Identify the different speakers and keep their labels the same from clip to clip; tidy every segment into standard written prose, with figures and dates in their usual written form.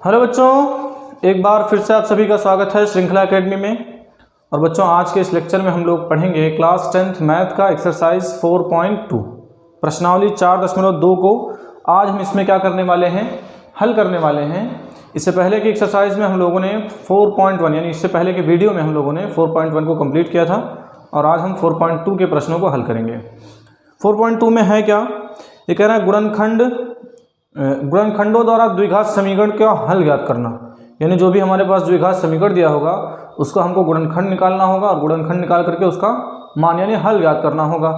Speaker 1: Hello बच्चों, एक बार फिर से आप सभी का स्वागत है श्रृंखला एकेडमी में। और बच्चों, आज के इस लेक्चर में हम लोग पढ़ेंगे क्लास 10th मैथ का एक्सरसाइज 4.2 प्रश्नावली 4.2 को। आज हम इसमें क्या करने वाले हैं, हल करने वाले हैं। इससे पहले की एक्सरसाइज में हम लोगों ने 4.1 यानी इससे पहले के वीडियो में हम लोगों ने 4.1 को कंप्लीट किया था और आज हम 4.2 के प्रश्नों को हल करेंगे। 4.2 में है क्या, ये कह रहा है गुणनखंडों द्वारा द्विघात समीकरण का हल ज्ञात करना। यानी जो भी हमारे पास द्विघात समीकरण दिया होगा उसका हमको गुणनखंड निकालना होगा और गुणनखंड निकाल करके उसका मान यानी हल ज्ञात करना होगा।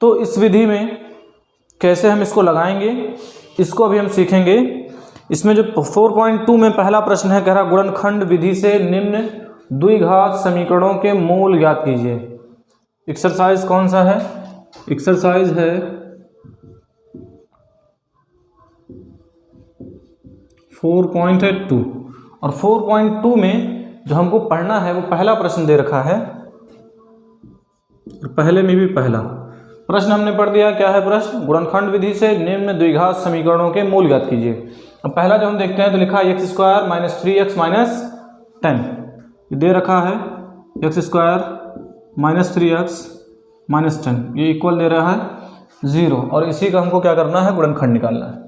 Speaker 1: तो इस विधि में कैसे हम इसको लगाएंगे, इसको अभी हम सीखेंगे। इसमें जो 4.2 में पहला प्रश्न है, कह रहा गुणनखंड विधि से निम्न द्विघात समीकरणों के मूल ज्ञात कीजिए। एक्सरसाइज कौन सा है, एक्सरसाइज है 4.2। और 4.2 में जो हमको पढ़ना है वो पहला प्रश्न दे रखा है। पहले में भी पहला प्रश्न हमने पढ़ दिया। क्या है प्रश्न, गुणनखंड विधि से निम्न द्विघात समीकरणों के मूल ज्ञात कीजिए। अब पहला जो हम देखते हैं तो लिखा है x² - 3x - 10। ये दे रखा है x² - 3x - 10, ये इक्वल दे रहा है 0 और इसी का हमको क्या करना है, गुणनखंड निकालना है।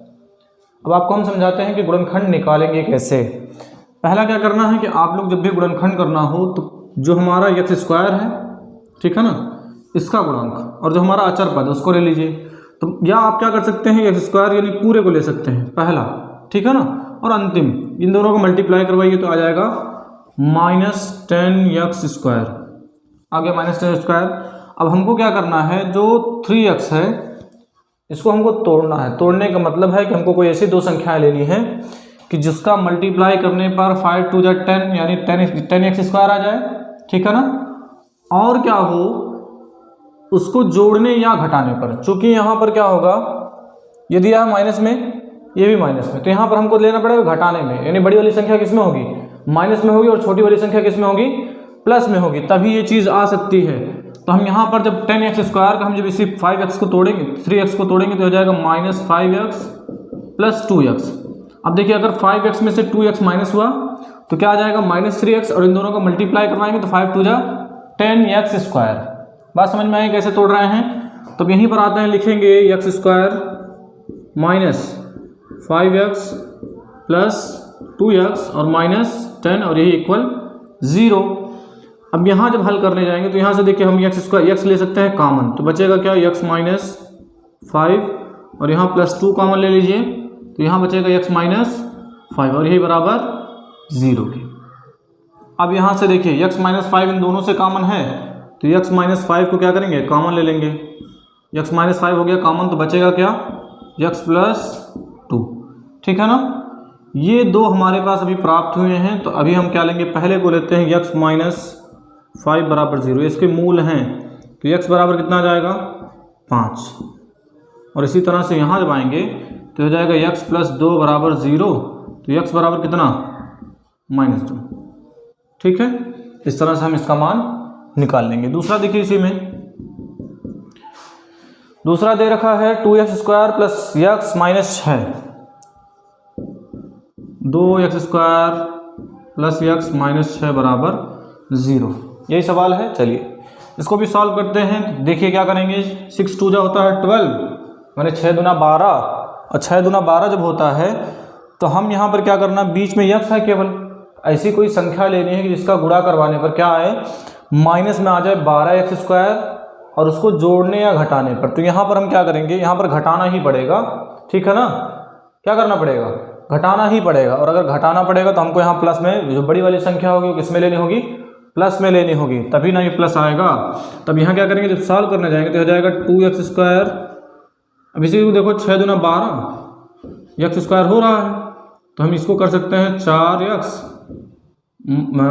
Speaker 1: अब आपको हम समझाते हैं कि गुणनखंड निकालेंगे कैसे। पहला क्या करना है कि आप लोग जब भी गुणनखंड करना हो तो जो हमारा x² है, ठीक है ना, इसका गुणांक और जो हमारा अचर पद उसको ले लीजिए। तो या आप क्या कर सकते हैं, x² यानी पूरे को ले सकते हैं पहला, ठीक है ना, और अंतिम इन दोनों को मल्टीप्लाई करवाइए तो आ जाएगा -10x²। आ गया -10x²। अब हमको क्या करना है, जो 3x है इसको हमको तोड़ना है। तोड़ने का मतलब है कि हमको कोई ऐसी दो संख्याएं लेनी है कि जिसका मल्टीप्लाई करने पर 5 2 10 यानी 10x² आ जाए, ठीक है ना, और क्या हो उसको जोड़ने या घटाने पर। चूंकि यहाँ पर क्या होगा, यदि यह माइनस में ये भी माइनस में, तो यहाँ पर हमको लेना पड़ेगा घटाने में। यानी बड़ी वाली संख्या किस में होगी, माइनस में होगी, और छोटी वाली संख्या किस में होगी, प्लस में होगी, तभी ये चीज़ आ सकती है। तो हम यहाँ पर जब 10x² का हम जब इसी 5x को तोड़ेंगे, 3x को तोड़ेंगे तो हो जाएगा -5x + 2x। अब देखिए अगर 5x में से 2x माइनस हुआ तो क्या आ जाएगा, -3x, और इन दोनों का मल्टीप्लाई करवाएंगे तो 5 2 10x²। बात समझ में आई कैसे तोड़ रहे हैं। तो यहीं पर आते हैं, लिखेंगे x² - 5x + 2x और -10 और यही इक्वल 0। अब यहाँ जब हल करने जाएंगे तो यहाँ से देखिए हम x ले सकते हैं कॉमन, तो बचेगा क्या, x - 5 और यहाँ +2 कॉमन ले लीजिए तो यहाँ बचेगा x - 5 और यही बराबर 0 के। अब यहाँ से देखिए x - 5 इन दोनों से कॉमन है तो x - 5 को क्या करेंगे, कॉमन ले लेंगे। x - 5 हो गया कॉमन तो बचेगा क्या, x + 2, ठीक है ना। ये दो हमारे पास अभी प्राप्त हुए हैं। तो अभी हम क्या लेंगे, पहले को लेते हैं x - 5 बराबर 0, इसके मूल हैं तो x बराबर कितना आ जाएगा, 5। और इसी तरह से यहाँ जब आएंगे तो हो जाएगा x + 2 बराबर 0, तो x बराबर कितना, -2, ठीक है। इस तरह से हम इसका मान निकाल लेंगे। दूसरा देखिए, इसी में दूसरा दे रखा है 2x² + x - 6, 2x² + x - 6 बराबर 0, यही सवाल है। चलिए इसको भी सॉल्व करते हैं। देखिए क्या करेंगे, 6 2 होता है 12, माने 6 दूना 12, और 6 दूना 12 जब होता है तो हम यहाँ पर क्या करना, बीच में x है, केवल ऐसी कोई संख्या लेनी है कि जिसका गुणा करवाने पर क्या आए, माइनस में आ जाए 12x² और उसको जोड़ने या घटाने पर। तो यहाँ पर हम क्या करेंगे, यहाँ पर घटाना ही पड़ेगा, ठीक है ना। क्या करना पड़ेगा, घटाना ही पड़ेगा। और अगर घटाना पड़ेगा तो हमको यहाँ प्लस में, जो बड़ी वाली संख्या होगी वो किस में लेनी होगी, प्लस में लेनी होगी, तभी ना ये प्लस आएगा। तब यहाँ क्या करेंगे, जब सॉल्व करने जाएंगे तो हो जाएगा 2x²। अब इसी को देखो 6 दूना 12 x² हो रहा है तो हम इसको कर सकते हैं 4x,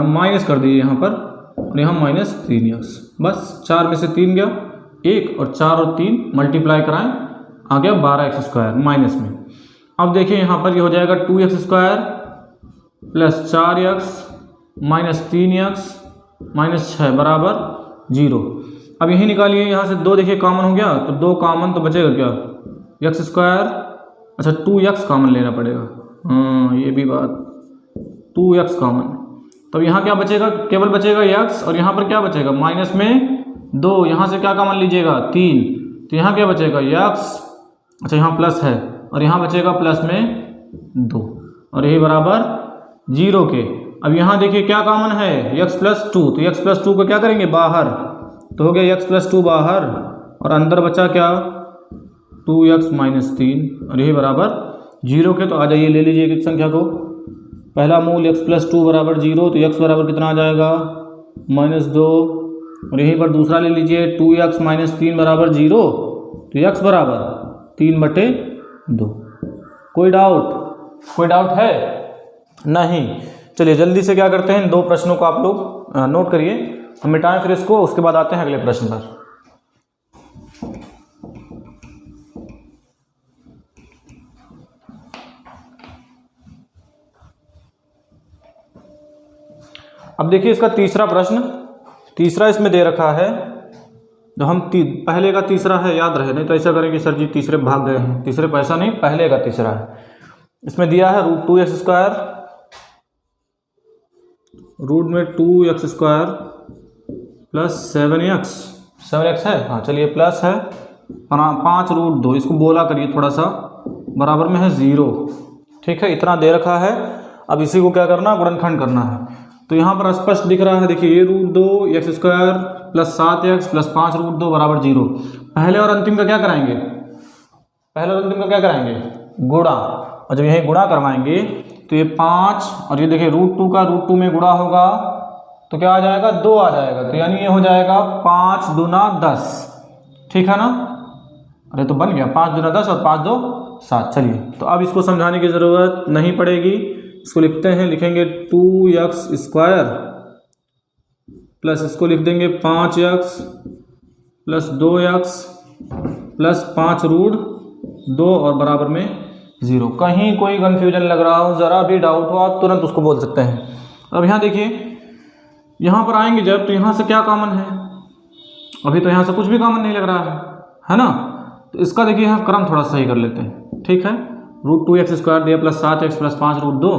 Speaker 1: माइनस कर दीजिए यहाँ पर, और यहाँ -3x, बस 4 में से 3 गया 1, और 4 और 3 मल्टीप्लाई कराएं आ गया 12x² माइनस में। अब देखिए यहाँ पर ये हो जाएगा 2x² + 4x -3x -6 बराबर 0। अब यही निकालिए, यहाँ से 2 देखिए कॉमन हो गया तो 2 कॉमन तो बचेगा क्या, x², अच्छा 2x कॉमन लेना पड़ेगा, हाँ ये भी बात, 2x कॉमन। तो यहाँ क्या बचेगा, केवल बचेगा x, और यहाँ पर क्या बचेगा, माइनस में 2, यहाँ से क्या कॉमन लीजिएगा 3, तो यहाँ क्या बचेगा x, अच्छा यहाँ प्लस है, और यहाँ बचेगा प्लस में 2, और यही बराबर 0 के। अब यहाँ देखिए क्या कॉमन है, x प्लस 2, तो x प्लस 2 को क्या करेंगे बाहर, तो हो गया x प्लस 2 बाहर, और अंदर बचा क्या 2x माइनस 3, और यही बराबर 0 के। तो आ जाइए ले लीजिए एक संख्या को, पहला मूल x प्लस 2 बराबर 0, तो x बराबर कितना आ जाएगा -2, और यहीं पर दूसरा ले लीजिए 2x माइनस 3 बराबर 0, तो x बराबर 3/2। कोई डाउट है नहीं। चलिए जल्दी से क्या करते हैं, इन 2 प्रश्नों को आप लोग नोट करिए, हम मिटाएं फिर इसको, उसके बाद आते हैं अगले प्रश्न पर। अब देखिए इसका तीसरा प्रश्न, तीसरा इसमें दे रखा है, जो हम पहले का तीसरा है याद रहे, नहीं तो ऐसा करें कि सर जी तीसरे भाग गए हैं, तीसरे पे ऐसा नहीं, पहले का तीसरा है। इसमें दिया है √2x², रूट में 2x² प्लस 7x है, हाँ चलिए प्लस है 5√2, इसको बोला करिए थोड़ा सा, बराबर में है 0, ठीक है, इतना दे रखा है। अब इसी को क्या करना, गुणनखंड करना है। तो यहाँ पर स्पष्ट दिख रहा है, देखिए ये √2x² प्लस 7x प्लस 5√2 बराबर 0। पहले और अंतिम का क्या कराएंगे, गुणा, और जब यही गुणा करवाएंगे तो ये 5, और ये देखिए √2 का √2 में गुणा होगा तो क्या आ जाएगा 2 आ जाएगा, तो यानी ये हो जाएगा 5 दूना 10, ठीक है ना, अरे तो बन गया 5 दूना 10 और 5 2 7। चलिए तो अब इसको समझाने की ज़रूरत नहीं पड़ेगी, इसको लिखते हैं, लिखेंगे 2x² प्लस इसको लिख देंगे 5x प्लस 2x प्लस 5√2 और बराबर में 0। कहीं कोई कन्फ्यूजन लग रहा हो, ज़रा भी डाउट हो, आप तुरंत उसको बोल सकते हैं। अब यहाँ देखिए, यहाँ पर आएंगे जब, तो यहाँ से क्या कॉमन है, अभी तो यहाँ से कुछ भी कॉमन नहीं लग रहा है ना, तो इसका देखिए यहाँ क्रम थोड़ा सही कर लेते हैं, ठीक है, √2x² दिया प्लस 7x प्लस 5√2,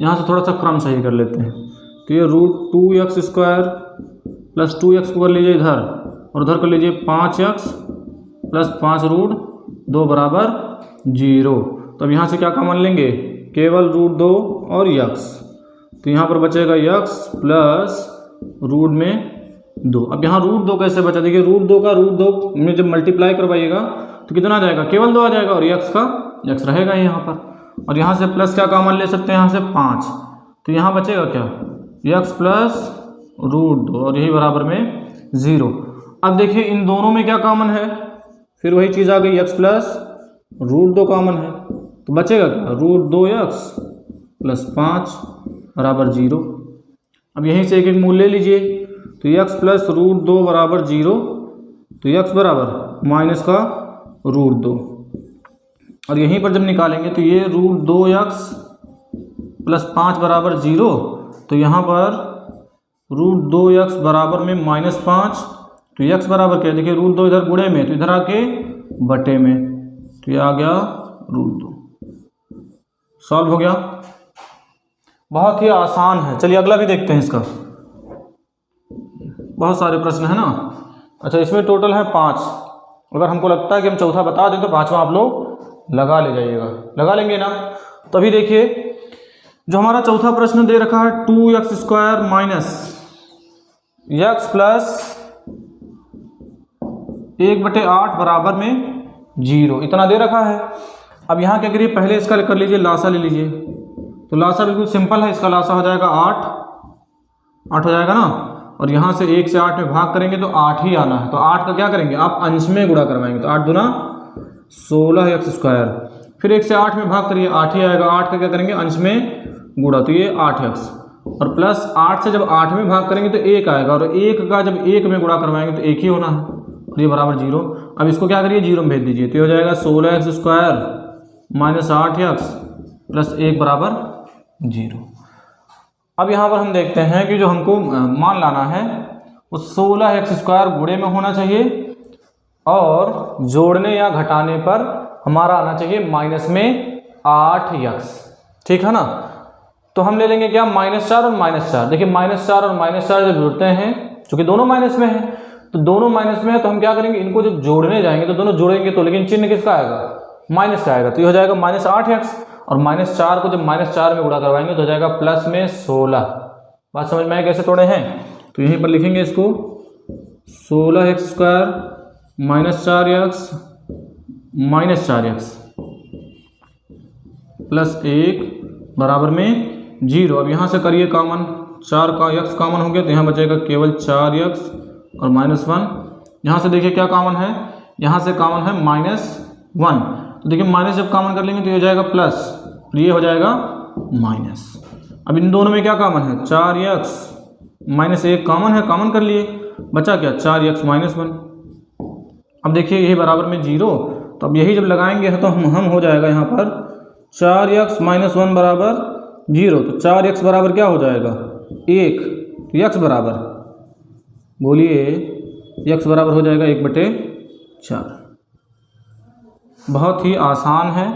Speaker 1: यहाँ से थोड़ा सा क्रम सही कर लेते हैं। तो ये √2x² प्लस 2x को कर लीजिए इधर, और उधर कर लीजिए 5x प्लस 5√2 बराबर 0। तो अब यहाँ से क्या कॉमन लेंगे, केवल √2 और x, तो यहाँ पर बचेगा x प्लस रूट में 2। अब यहाँ √2 कैसे बचा, देखिए √2 का √2 में जब मल्टीप्लाई करवाइएगा तो कितना आ जाएगा, केवल 2 आ जाएगा, और x का x रहेगा यहाँ पर, और यहाँ से प्लस क्या कॉमन ले सकते हैं, यहाँ से 5, तो यहाँ बचेगा क्या x प्लस √2, और यही बराबर में 0। अब देखिए इन दोनों में क्या कॉमन है, फिर वही चीज़ आ गई, x प्लस √2 कॉमन है, तो बचेगा क्या √2x प्लस 5 बराबर 0। अब यहीं से एक एक मूल ले लीजिए, तो x प्लस √2 बराबर 0, तो x बराबर माइनस का √2, और यहीं पर जब निकालेंगे तो ये √2x प्लस 5 बराबर 0, तो यहाँ पर √2x बराबर में -5, तो x बराबर क्या है, देखिए √2 इधर गुणे में, तो इधर आके बटे में, तो ये आ गया √2। सॉल्व हो गया, बहुत ही आसान है। चलिए अगला भी देखते हैं, इसका बहुत सारे प्रश्न है ना। अच्छा इसमें टोटल है 5, अगर हमको लगता है कि हम चौथा बता दें तो 5वां आप लोग लगा ले जाइएगा, लगा लेंगे ना। तो अभी देखिए जो हमारा चौथा प्रश्न दे रखा है 2x² माइनस x प्लस 1/8 बराबर में 0, इतना दे रखा है। अब यहाँ क्या करिए, पहले इसका कर लीजिए लासा ले लीजिए, तो लासा बिल्कुल सिंपल है, इसका लासा हो जाएगा 8 हो जाएगा ना, और यहाँ से 1 से 8 में भाग करेंगे तो 8 ही आना है, तो 8 का क्या करेंगे आप अंश में गुणा करवाएंगे, तो 8 दूना 16x², फिर 1 से 8 में भाग करिए 8 ही आएगा, 8 का क्या करेंगे अंश में गुणा, तो ये 8x, और प्लस 8 से जब 8 में भाग करेंगे तो 1 आएगा, और 1 का जब 1 में गुणा करवाएंगे तो 1 ही होना है, और ये बराबर 0। अब इसको क्या करिए 0 में भेज दीजिए, तो ये हो जाएगा 16x² माइनस 8x प्लस 1 बराबर 0। अब यहाँ पर हम देखते हैं कि जो हमको मान लाना है वो 16x² गुणे में होना चाहिए, और जोड़ने या घटाने पर हमारा आना चाहिए माइनस में 8x। ठीक है ना। तो हम ले लेंगे क्या, -4 और -4। देखिए -4 और -4 जब जुड़ते हैं, चूंकि दोनों माइनस में है, तो दोनों माइनस में है तो हम क्या करेंगे, इनको जब जोड़ने जाएंगे तो दोनों जोड़ेंगे तो, लेकिन चिन्ह किसका आएगा, माइनस का आएगा। तो ये हो जाएगा -8x, और -4 को जब -4 में गुणा करवाएंगे तो हो जाएगा प्लस में 16। बात समझ में आए कैसे तोड़े हैं। तो यहीं पर लिखेंगे इसको 16x² -4x -4x + 1 बराबर में 0। अब यहाँ से करिए कॉमन, 4 का x कॉमन हो गया तो यहाँ बचेगा केवल 4x और -1। यहाँ से देखिए क्या कॉमन है, यहाँ से कॉमन है -1। तो देखिए माइनस जब कॉमन कर लेंगे तो ये हो जाएगा प्लस, और ये हो जाएगा माइनस। अब इन दोनों में क्या कॉमन है, 4x -1 कॉमन है, कॉमन कर लिए, बचा क्या 4x -1। अब देखिए यही बराबर में 0, तो अब यही जब लगाएंगे तो हम हो जाएगा यहाँ पर 4x -1 बराबर 0। तो 4x बराबर क्या हो जाएगा 1, तो x बराबर, बोलिए x बराबर हो जाएगा 1/4। बहुत ही आसान है,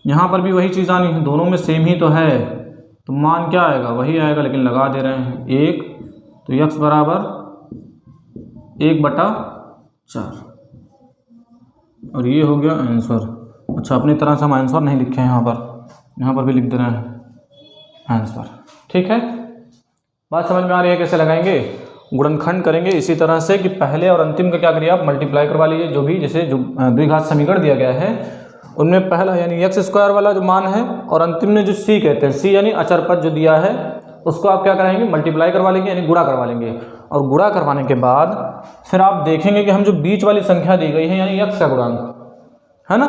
Speaker 1: यहाँ पर भी वही चीज़ आनी है, दोनों में सेम ही तो है, तो मान क्या आएगा वही आएगा, लेकिन लगा दे रहे हैं 1, तो x बराबर 1/4, और ये हो गया आंसर। अच्छा, अपनी तरह से हम आंसर नहीं लिखे हैं यहाँ पर भी लिख दे रहे हैं आंसर। ठीक है, बात समझ में आ रही है कैसे लगाएंगे, गुणनखंड करेंगे इसी तरह से कि पहले और अंतिम का क्या करिए आप मल्टीप्लाई करवा लीजिए। जो भी जैसे जो द्विघात समीकरण दिया गया है उनमें पहला यानी x² वाला जो मान है, और अंतिम में जो c कहते हैं, c यानी अचर पद जो दिया है उसको आप क्या कराएंगे, मल्टीप्लाई करवा लेंगे यानी गुणा करवा लेंगे। और गुणा करवाने के बाद फिर आप देखेंगे कि हम जो बीच वाली संख्या दी गई है यानी x का गुणांक है ना,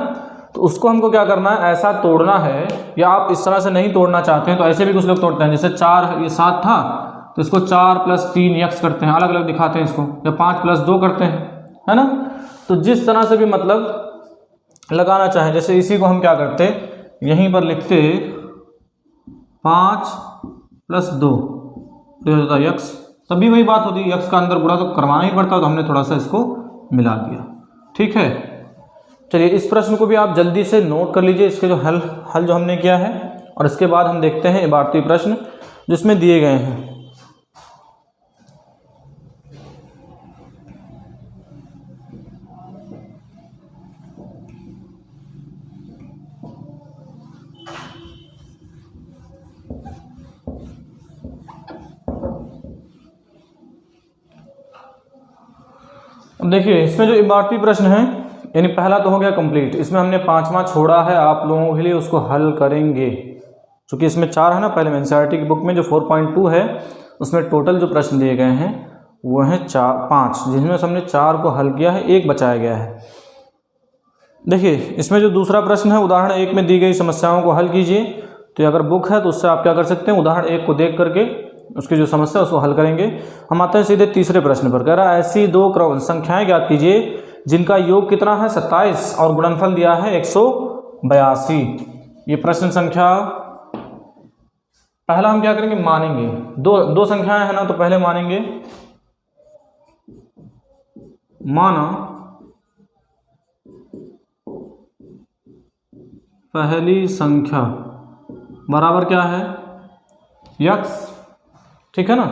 Speaker 1: तो उसको हमको क्या करना है, ऐसा तोड़ना है, या आप इस तरह से नहीं तोड़ना चाहते हैं तो ऐसे भी कुछ लोग तोड़ते हैं। जैसे 4 ये 7 था तो इसको 4 + 3x करते हैं, अलग अलग दिखाते हैं इसको, या 5 + 2 करते हैं, है ना। तो जिस तरह से भी मतलब लगाना चाहें, जैसे इसी को हम क्या करते यहीं पर लिखते 5 + 2 तो होता है x, तभी वही बात होती है, x का अंदर गुणा तो करवाना ही पड़ता, तो हमने थोड़ा सा इसको मिला दिया। ठीक है, चलिए इस प्रश्न को भी आप जल्दी से नोट कर लीजिए, इसके जो हल जो हमने किया है, और इसके बाद हम देखते हैं इबारती प्रश्न जिसमें दिए गए हैं। अब देखिए इसमें जो इबारती प्रश्न है, यानी पहला तो हो गया कंप्लीट, इसमें हमने 5वां छोड़ा है आप लोगों के लिए, उसको हल करेंगे। चूँकि इसमें 4 है ना, पहले में एनसीईआरटी की बुक में जो 4.2 है उसमें टोटल जो प्रश्न दिए गए हैं वो हैं 5, जिसमें से हमने 4 को हल किया है, 1 बचाया गया है। देखिए इसमें जो दूसरा प्रश्न है, उदाहरण 1 में दी गई समस्याओं को हल कीजिए। तो अगर बुक है तो उससे आप क्या कर सकते हैं, उदाहरण 1 को देख करके उसकी जो समस्या है उसको हल करेंगे। हम आते हैं सीधे तीसरे प्रश्न पर। कह रहा है ऐसी 2 संख्याएं ज्ञात कीजिए जिनका योग कितना है 27 और गुणनफल दिया है 182। ये प्रश्न संख्या पहला हम क्या करेंगे, मानेंगे दो संख्याएं है ना, तो पहले मानेंगे, माना पहली संख्या बराबर क्या है x, ठीक है ना।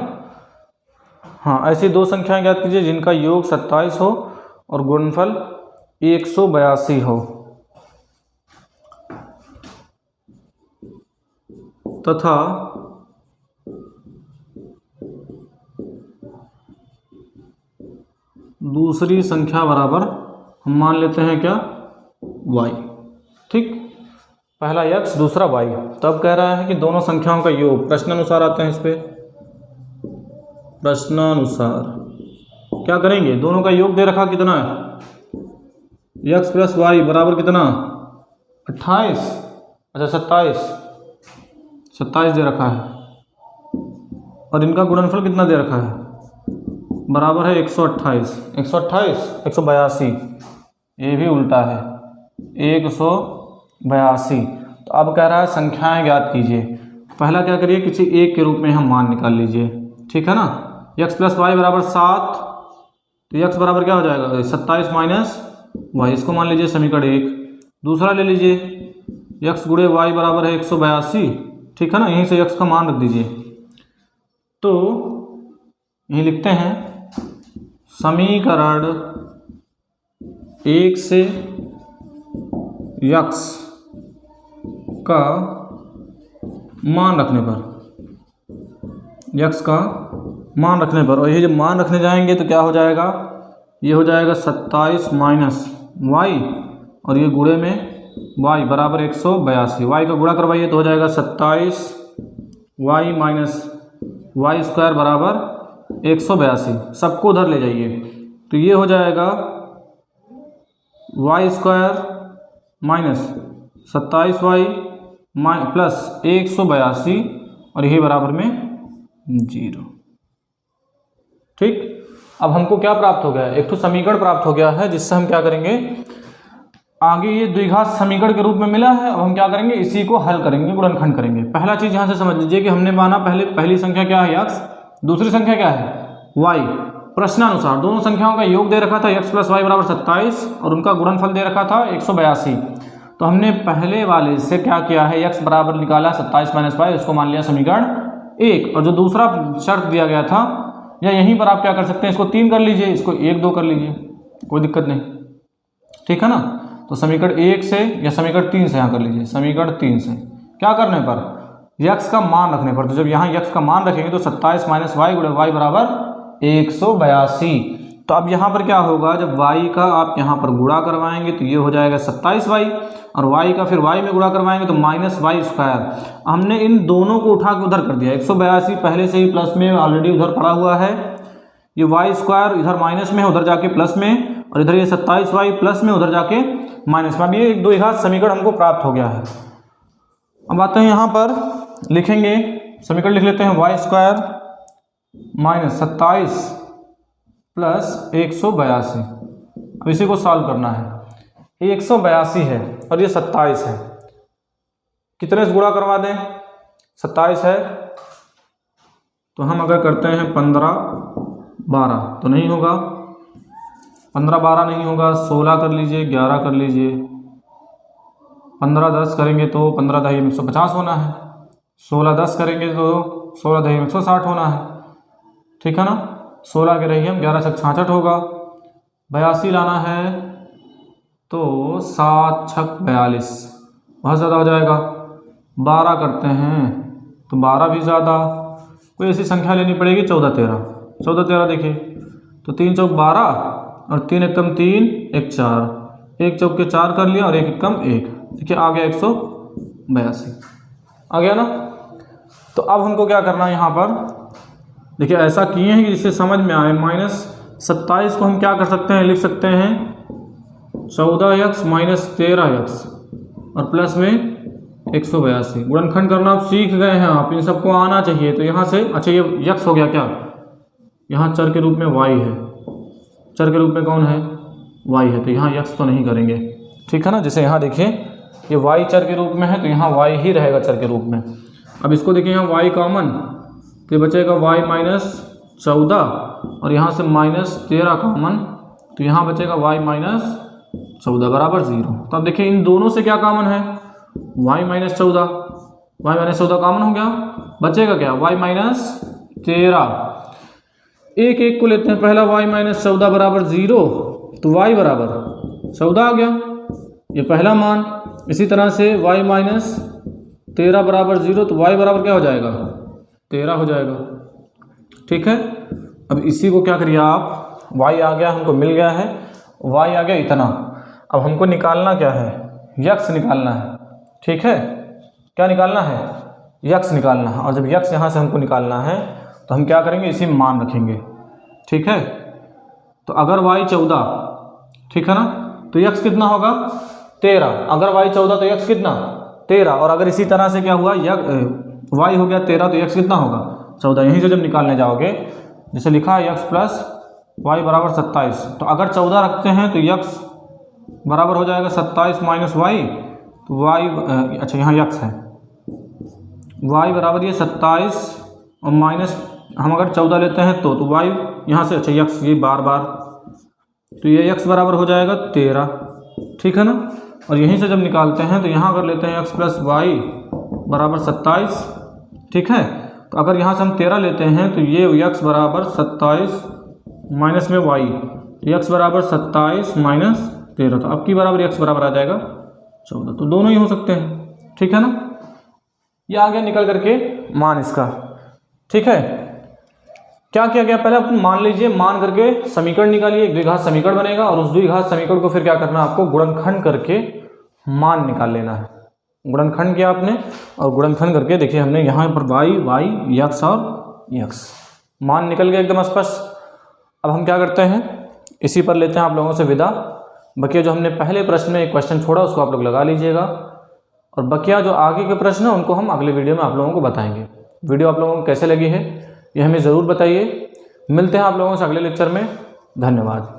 Speaker 1: हाँ, ऐसी 2 संख्याएं ज्ञात कीजिए जिनका योग 27 हो और गुणनफल 182 हो, तथा दूसरी संख्या बराबर हम मान लेते हैं क्या y। ठीक, पहला x दूसरा y। तब कह रहा है कि दोनों संख्याओं का योग, प्रश्नानुसार आते हैं इस पे, प्रश्नानुसार क्या करेंगे, दोनों का योग दे रखा कितना है, x + y बराबर कितना 28, अच्छा 27 दे रखा है, और इनका गुणनफल कितना दे रखा है, बराबर है 128, 182, ये भी उल्टा है 182। तो अब कह रहा है संख्याएं ज्ञात कीजिए। पहला क्या करिए, किसी एक के रूप में हम मान निकाल लीजिए, ठीक है ना। x + y बराबर 7, तो x बराबर क्या हो जाएगा 27 - y, इसको मान लीजिए समीकरण 1। दूसरा ले लीजिए x × y बराबर है 182, ठीक है ना, यहीं से x का मान रख दीजिए। तो यहीं लिखते हैं समीकरण 1 से x का मान रखने पर, x का मान रखने पर, और ये जब मान रखने जाएंगे तो क्या हो जाएगा, ये हो जाएगा 27 माइनस वाई और ये गुणे में y बराबर 182। y का गुणा करवाइए तो हो जाएगा 27 y माइनस वाई स्क्वायर बराबर 182। सबको उधर ले जाइए तो ये हो जाएगा y square minus 27y plus 182 और यही बराबर में 0। ठीक, अब हमको क्या प्राप्त हो गया है, एक तो समीकरण प्राप्त हो गया है जिससे हम क्या करेंगे आगे, ये द्विघात समीकरण के रूप में मिला है। अब हम क्या करेंगे, इसी को हल करेंगे, गुणनखंड करेंगे। पहला चीज यहाँ से समझ लीजिए कि हमने माना पहली संख्या क्या है x, दूसरी संख्या क्या है y। प्रश्नानुसार दोनों संख्याओं का योग दे रखा था x प्लस वाई बराबर 27 और उनका गुणनफल दे रखा था 182। तो हमने पहले वाले से क्या किया है, x बराबर निकाला 27 माइनस वाई, इसको मान लिया समीकरण 1। और जो दूसरा शर्त दिया गया था, या यहीं पर आप क्या कर सकते हैं, इसको 3 कर लीजिए, इसको 1 2 कर लीजिए, कोई दिक्कत नहीं, ठीक है ना। तो समीकरण 1 से या समीकरण 3 से यहाँ कर लीजिए, समीकरण 3 से क्या करने पर, x का मान रखने पर। तो जब यहाँ x का मान रखेंगे तो 27 माइनस वाई गुणे वाई बराबर 182। तो अब यहाँ पर क्या होगा, जब y का आप यहाँ पर गुणा करवाएंगे तो ये हो जाएगा 27y और y का फिर y में गुणा करवाएंगे तो माइनस वाई स्क्वायर। हमने इन दोनों को उठा के उधर कर दिया, 182 पहले से ही प्लस में ऑलरेडी उधर पड़ा हुआ है, ये वाई स्क्वायर इधर माइनस में है उधर जाके प्लस में, और इधर ये 27y प्लस में उधर जाके माइनस में। अब ये एक द्विघात समीकरण हमको प्राप्त हो गया है। अब आते हैं यहाँ पर लिखेंगे, समीकरण लिख लेते हैं वाई स्क्वायर माइनस 27 प्लस 182। अब इसी को सॉल्व करना है, ये 182 है और ये 27 है, कितने से गुणा करवा दें, 27 है तो हम अगर करते हैं 15 12 तो नहीं होगा, 15 12 नहीं होगा, 16 कर लीजिए, 11 कर लीजिए, 15 10 करेंगे तो 15 दही 150 होना है, 16 10 करेंगे तो 16 दही 160 होना है, ठीक है ना। 16 के रहिए हम, 11 छक 66 होगा, 82 लाना है तो 7 छक 42, बहुत ज़्यादा हो जाएगा। 12 करते हैं तो 12 भी ज़्यादा, कोई ऐसी संख्या लेनी पड़ेगी, 14 13 देखिए, तो 3 चौक 12 और 3 एकम 3 1 4, 1 चौक के 4 कर लिया और 1 एकम 1, देखिए आ गया 182, आ गया ना। तो अब हमको क्या करना है, यहाँ पर देखिए ऐसा किए हैं कि जिससे समझ में आए, माइनस 27 को हम क्या कर सकते हैं, लिख सकते हैं 14x माइनस 13x और प्लस में 182। गुणनखंड करना आप सीख गए हैं, आप इन सबको आना चाहिए। तो यहाँ से अच्छा ये x हो गया, क्या यहाँ चर के रूप में y है, चर के रूप में कौन है, y है, तो यहाँ x तो नहीं करेंगे, ठीक है ना। जैसे यहाँ देखिए ये y चर के रूप में है तो यहाँ y ही रहेगा चर के रूप में। अब इसको देखिए यहाँ y कॉमन, तो ये बचेगा y माइनस 14 और यहाँ से माइनस 13 कॉमन, तो यहाँ बचेगा y माइनस 14 बराबर 0। तो अब देखिए इन दोनों से क्या कॉमन है, y माइनस 14 कॉमन हो गया, बचेगा क्या, y माइनस 13। एक एक को लेते हैं, पहला y माइनस 14 बराबर 0, तो y बराबर 14 आ गया, ये पहला मान। इसी तरह से y माइनस 13 बराबर 0, तो y बराबर क्या हो जाएगा, 13 हो जाएगा, ठीक है। अब इसी को क्या करिए आप, y आ गया, हमको मिल गया है, y आ गया इतना। अब हमको निकालना क्या है, x निकालना है, ठीक है। क्या निकालना है, x निकालना है। और जब x यहाँ से हमको निकालना है तो हम क्या करेंगे, इसी में मान रखेंगे, ठीक है। तो अगर y 14, ठीक है ना, तो x कितना होगा 13, अगर y 14 तो x कितना 13, और अगर इसी तरह से क्या हुआ, y हो गया 13 तो x कितना होगा 14। यहीं से जब निकालने जाओगे, जैसे लिखा है x प्लस वाई बराबर 27, तो अगर 14 रखते हैं तो x बराबर हो जाएगा 27 माइनस वाई, तो y अच्छा यहाँ x है, y बराबर ये 27 और माइनस हम अगर 14 लेते हैं तो y यहाँ से, अच्छा x ये बार तो ये x बराबर हो जाएगा 13, ठीक है ना। और यहीं से जब निकालते हैं तो यहाँ अगर लेते हैं x प्लस वाई बराबर 27, ठीक है। तो अगर यहाँ से हम 13 लेते हैं तो ये x बराबर 27 माइनस में y, x बराबर 27 माइनस 13, तो अब की बराबर x बराबर आ जाएगा 14। तो दोनों ही हो सकते हैं, ठीक है ना। ये आ गया निकल करके मान इसका, ठीक है। क्या किया गया, पहले आप मान लीजिए, मान करके समीकरण निकालिए, एक द्विघात समीकरण बनेगा और उस द्विघात समीकरण को फिर क्या करना है आपको, गुणनखंड करके मान निकाल लेना है। गुणनखंड किया आपने और गुणनखंड करके देखिए हमने यहाँ पर y x और x, मान निकल गया एकदम स्पष्ट। अब हम क्या करते हैं, इसी पर लेते हैं आप लोगों से विदा। बकिया जो हमने पहले प्रश्न में एक क्वेश्चन छोड़ा उसको आप लोग लगा लीजिएगा, और बकिया जो आगे के प्रश्न हैं उनको हम अगले वीडियो में आप लोगों को बताएंगे। वीडियो आप लोगों को कैसे लगी है ये हमें ज़रूर बताइए। मिलते हैं आप लोगों से अगले लेक्चर में। धन्यवाद।